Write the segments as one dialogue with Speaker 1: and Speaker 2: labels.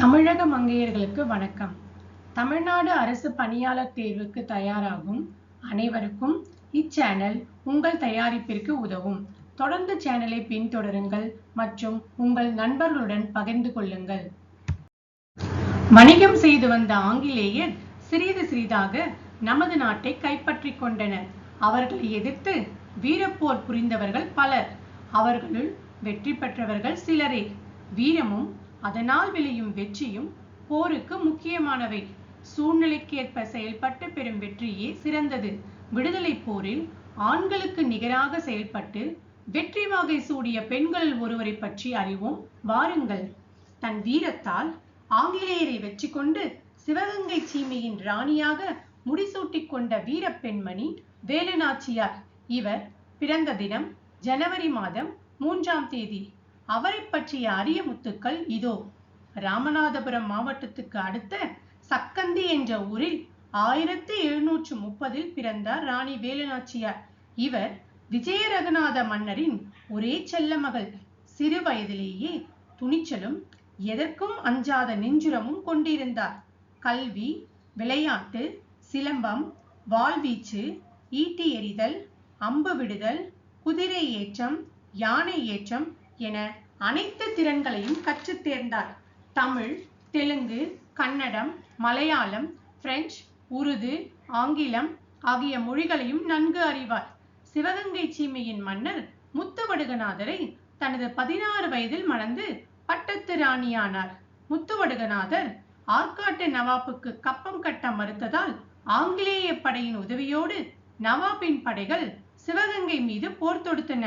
Speaker 1: தமிழக மங்கையர்களுக்கு வணக்கம். தமிழ்நாடு அரசு பணியாளர் தேர்வுக்கு தயாராகும் அனைவருக்கும் இச்சேனல் உங்கள் தயாரிப்பிற்கு உதவும். தொடர்ந்து சேனலை பின்தொடருங்கள் மற்றும் உங்கள் நண்பர்களுடன் பகிர்ந்து கொள்ளுங்கள். வணிகம் செய்து வந்த ஆங்கிலேயர் சிறிது சிறிதாக நமது நாட்டை கைப்பற்றிக் கொண்டனர். அவர்களை எதிர்த்து வீரப்போர் புரிந்தவர்கள் பலர். அவர்களுள் வெற்றி பெற்றவர்கள் சிலரே. வீரமும் அதனால் விளையும் வெற்றியும் போருக்கு முக்கியமானவை. சூழ்நிலைக்கேற்ப செயல்பட்டு பெறும் வெற்றியே சிறந்தது. விடுதலை போரில் ஆண்களுக்கு நிகராக செயல்பட்டு வெற்றி வாகை சூடிய பெண்கள் ஒருவரை பற்றி அறிவோம் வாருங்கள். தன் வீரத்தால் ஆங்கிலேயரை வெற்றி கொண்டு சிவகங்கை சீமையின் ராணியாக முடிசூட்டிக் கொண்ட வீர பெண்மணி வேலுநாச்சியார். இவர் பிறந்த தினம் ஜனவரி மாதம் 3ஆம் தேதி. அவரை பற்றிய அரிய முத்துக்கள் இதோ. ராமநாதபுரம் மாவட்டத்துக்கு அடுத்த சக்கந்தி என்ற ஊரில் 1730 பிறந்தார் ராணி வேலுநாச்சியார். இவர் விஜயரகுநாத மன்னரின் ஒரே செல்ல மகள். சிறு வயதிலேயே துணிச்சலும் எதற்கும் அஞ்சாத நெஞ்சுரமும் கொண்டிருந்தார். கல்வி, விளையாட்டு, சிலம்பம், வாள்வீச்சு, ஈட்டி எறிதல், அம்பு விடுதல், குதிரை ஏற்றம், யானை ஏற்றம் என அனைத்து திறன்களையும் கற்றுத் தேர்ந்தார். தமிழ், தெலுங்கு, கன்னடம், மலையாளம், பிரெஞ்சு, உருது, ஆங்கிலம் ஆகிய மொழிகளையும் நன்கு அறிவார். சிவகங்கை சீமையின் மன்னர் முத்துவடுகநாதரை தனது 16 வயதில் மணந்து பட்டத்து ராணியானார். முத்துவடுகநாதர் ஆற்காட்டு நவாப்புக்கு கப்பம் கட்ட மறுத்ததால் ஆங்கிலேய படையின் உதவியோடு நவாபின் படைகள் சிவகங்கை மீது போர் தொடுத்தன.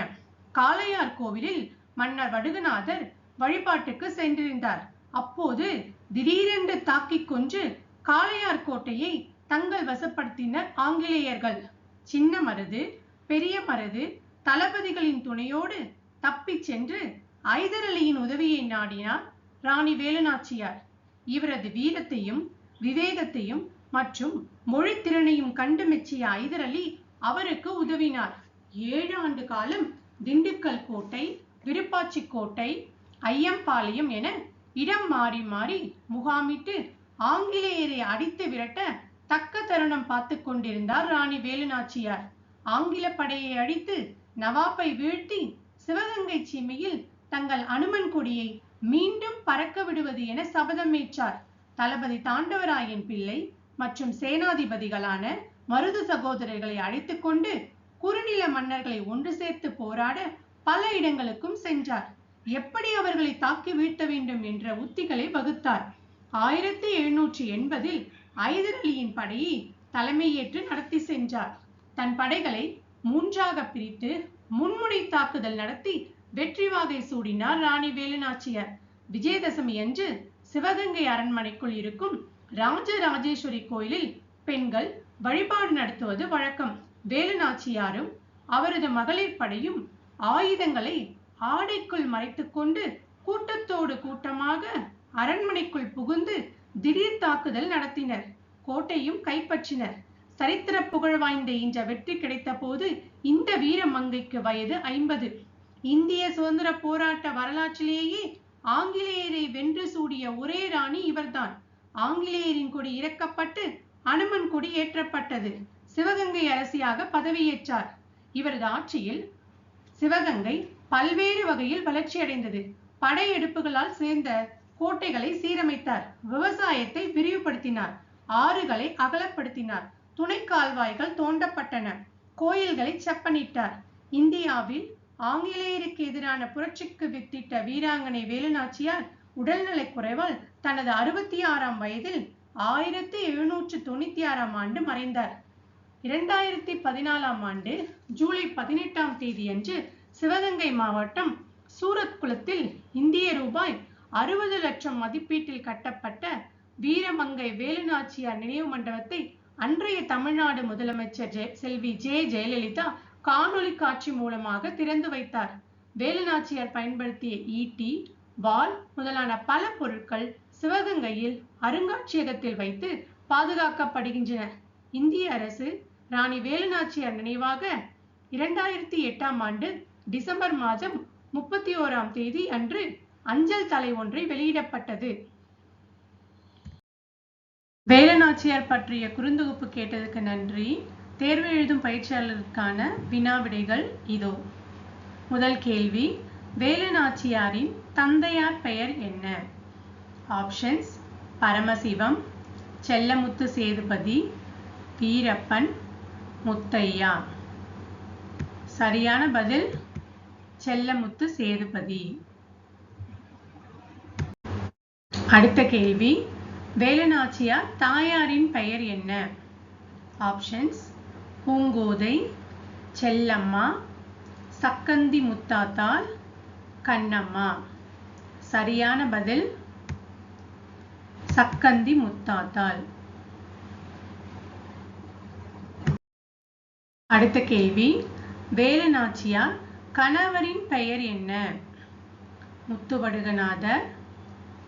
Speaker 1: காளையார் கோவிலில் மன்னர் வடுகநாதர் வழிபாட்டுக்கு சென்றிருந்தார். அப்போது திடீரென்று தாக்கிக் கொன்று காளையார் கோட்டையை தங்கள் வசப்படுத்தினர் ஆங்கிலேயர்கள். சின்ன மருது, பெரிய மருது தளபதிகளின் துணையோடு தப்பிச் சென்று ஐதர் அலியின் உதவியை நாடினார் ராணி வேலுநாச்சியார். இவரது வீரத்தையும் விவேகத்தையும் மற்றும் மொழி திறனையும் கண்டு மெச்சிய ஐதர் அலி அவருக்கு உதவினார். 7 ஆண்டு காலம் திண்டுக்கல் கோட்டை, விருப்பாச்சி கோட்டை, ஐயம்பாளையம் என இடம் மாறி மாறி முகாமிட்டு ஆங்கிலேயரை அடித்து விரட்ட தக்க தருணம் பார்த்து கொண்டிருந்தார் ராணி வேலுநாச்சியார். ஆங்கில படையை அழித்து நவாப்பை வீழ்த்தி சிவகங்கை சீமையில் தங்கள் அனுமன் கொடியை மீண்டும் பறக்க விடுவது என சபதமேற்றார். தளபதி தாண்டவராயன் பிள்ளை மற்றும் சேனாதிபதிகளான மருது சகோதரர்களை அழைத்து கொண்டு குறுநில மன்னர்களை ஒன்று சேர்த்து போராட பல இடங்களுக்கும் சென்றார். எப்படி அவர்களை தாக்கி வீழ்த்த வேண்டும் என்ற உத்திகளை வகுத்தார். 1780 ஐதர் அலியின் படையை தலைமையேற்று நடத்தி சென்றார். தன் படைகளை 3ஆக பிரித்து மும்முனை தாக்குதல் நடத்தி வெற்றி வாகை சூடினார் ராணி வேலுநாச்சியார். விஜயதசமி அன்று சிவகங்கை அரண்மனைக்குள் இருக்கும் ராஜராஜேஸ்வரி கோயிலில் பெண்கள் வழிபாடு நடத்துவது வழக்கம். வேலுநாச்சியாரும் அவரது மகளிர் படையும் ஆயுதங்களை ஆடைக்குள் மறைத்துக் கொண்டு கூட்டத்தோடு கூட்டமாக அரண்மனைக்குள் புகுந்து திடீர் தாக்குதல் நடத்தினர். கோட்டையும் கைப்பற்றினர். சரித்திர புகழ் வாய்ந்த இந்த வெற்றி கிடைத்த போது இந்த வீர மங்கைக்கு வயது 50. இந்திய சுதந்திர போராட்ட வரலாற்றிலேயே ஆங்கிலேயரை வென்று சூடிய ஒரே ராணி இவர்தான். ஆங்கிலேயரின் கொடி இறக்கப்பட்டு அனுமன் கொடி ஏற்றப்பட்டது. சிவகங்கை அரசியாக பதவியேற்றார். இவரது ஆட்சியில் சிவகங்கை பல்வேறு வகையில் வளர்ச்சி அடைந்தது. படையெடுப்புகளால் சேர்ந்த கோட்டைகளை சீரமைத்தார். விவசாயத்தை விரிவுபடுத்தினார். ஆறுகளை அகலப்படுத்தினார். துணை கால்வாய்கள் தோண்டப்பட்டன. கோயில்களை செப்பனிட்டார். இந்தியாவில் ஆங்கிலேயருக்கு எதிரான புரட்சிக்கு வித்திட்ட வீராங்கனை வேலுநாச்சியார் உடல்நலக் குறைவால் தனது 66ஆம் வயதில் 1796ஆம் ஆண்டு மறைந்தார். 2014ஆம் ஆண்டு ஜூலை 18ஆம் தேதி அன்று சிவகங்கை மாவட்டம் சூரத் குளத்தில் இந்திய ரூபாய் 60 லட்சம் மதிப்பீட்டில் கட்டப்பட்ட வீரமங்கை வேலுநாச்சியார் நினைவு மண்டபத்தை அன்றைய தமிழ்நாடு முதலமைச்சர் செல்வி ஜெயலலிதா காணொலி காட்சி மூலமாக திறந்து வைத்தார். வேலுநாச்சியார் பயன்படுத்திய ஈட்டி, வாள் முதலான பல பொருட்கள் சிவகங்கையில் அருங்காட்சியகத்தில் வைத்து பாதுகாக்கப்படுகின்றன. இந்திய அரசு ராணி வேலுநாச்சியார் நினைவாக 2008ஆம் ஆண்டு டிசம்பர் மாதம் 31ஆம் தேதி அன்று அஞ்சல் தலை ஒன்றை வெளியிடப்பட்டது. வேலுநாச்சியார் பற்றிய குறுந்தொகுப்பு கேட்டதுக்கு நன்றி. தேர்வு எழுதும் பயிற்சியாளருக்கான வினா விடைகள் இதோ. முதல் கேள்வி, வேலுநாச்சியாரின் தந்தையார் பெயர் என்ன? ஆப்ஷன்ஸ்: பரமசிவம், செல்லமுத்து சேதுபதி, வீரப்பன், முத்தையா. சரியான பதில் செல்லமுத்து சேதுபதி. அடுத்த கேள்வி, வேலுநாச்சியார் தாயாரின் பெயர் என்ன? ஆப்ஷன்ஸ்: பூங்கோதை, செல்லம்மா, சக்கந்தி முத்தாத்தாள், கண்ணம்மா. சரியான பதில் சக்கந்தி முத்தாத்தாள். அடுத்த கேள்வி, வேலுநாச்சியார் கணவரின் பெயர் என்ன? முத்துவடுகநாதர்,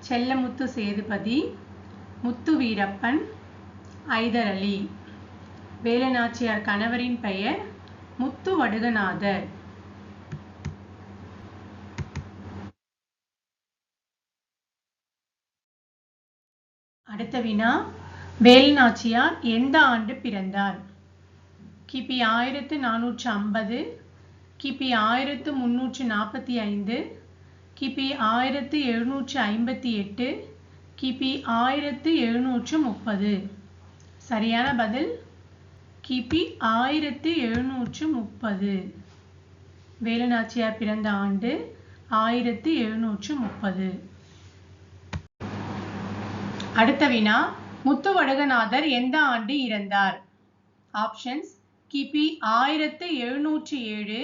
Speaker 1: செல்லமுத்து சேதுபதி, முத்து வீரப்பன், ஐதர் அலி. வேலுநாச்சியார் கணவரின் பெயர் முத்துவடுகநாதர். அடுத்த வினா, வேலுநாச்சியார் எந்த ஆண்டு பிறந்தார்? கிபி 1450, கிபி 1345, கிபி 1758, கிபி 1730. சரியான பதில் கிபி 1730. வேலுநாச்சியார் பிறந்த ஆண்டு 1730. அடுத்த வினா, முத்துவடுகநாதர் எந்த ஆண்டு இறந்தார்? ஆப்ஷன்ஸ்: கிபி 1707,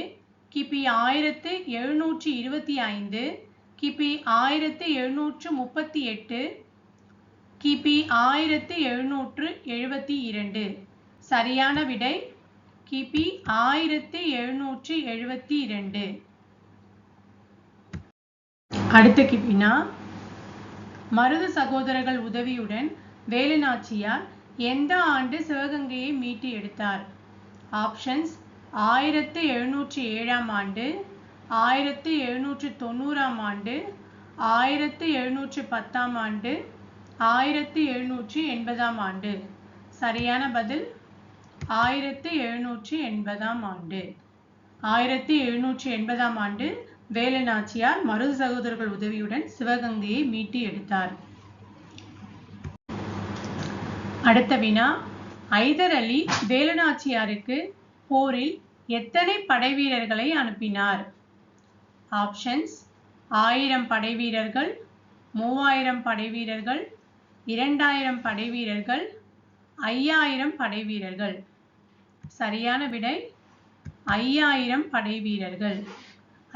Speaker 1: கிபி 1725, கிபி 1738, கிபி 1772. சரியான விடை கிபி 1772. அடுத்த வினா, மருது சகோதரர்கள் உதவியுடன் வேலுநாச்சியார் எந்த ஆண்டு சிவகங்கையை மீட்டு எடுத்தார்? ஆப்ஷன்ஸ்: 1707 ஆண்டு, 1790 ஆண்டு, 1710 ஆண்டு, 1780 ஆண்டு. சரியான பதில் 1780 ஆண்டு. 1780 ஆண்டு வேலுநாச்சியார் மருது சகோதரர்கள் உதவியுடன் சிவகங்கையை மீட்டு எடுத்தார். அடுத்த வினா, ஐதர் அலி வேலுநாச்சியாருக்கு போரில் எத்தனை படைவீரர்களை அனுப்பினார்? ஆப்ஷன்ஸ்: 1000 படைவீரர்கள், 3000 படைவீரர்கள், 2000 படைவீரர்கள், 5000 படைவீரர்கள். சரியான விடை 5000 படைவீரர்கள்.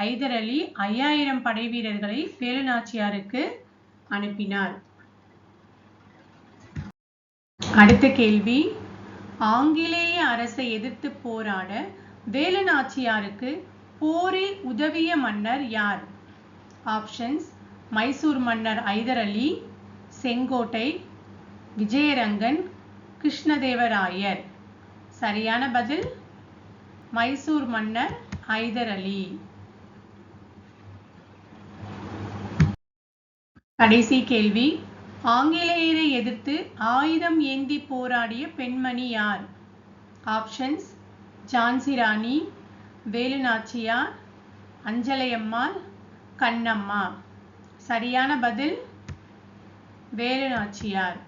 Speaker 1: ஐதர் அலி 5000 படைவீரர்களை வேலுநாச்சியாருக்கு அனுப்பினார். அடுத்த கேள்வி, ஆங்கிலேய அரசை எதிர்த்து போராட வேலுநாச்சியாருக்கு போரில் உதவிய மன்னர் யார்? ஆப்ஷன்ஸ்: மைசூர் மன்னர் ஐதர் அலி, செங்கோட்டை, விஜயரங்கன், கிருஷ்ணதேவராயர். சரியான பதில் மைசூர் மன்னர் ஐதர் அலி. கடைசி கேள்வி, ஆங்கிலேயரை எதிர்த்து ஆயுதம் ஏந்தி போராடிய பெண்மணி யார்? ஆப்ஷன்ஸ்: ஜான்சி ராணி, வேலுநாச்சியார், அஞ்சலையம்மாள், கண்ணம்மா. சரியான பதில் வேலுநாச்சியார்.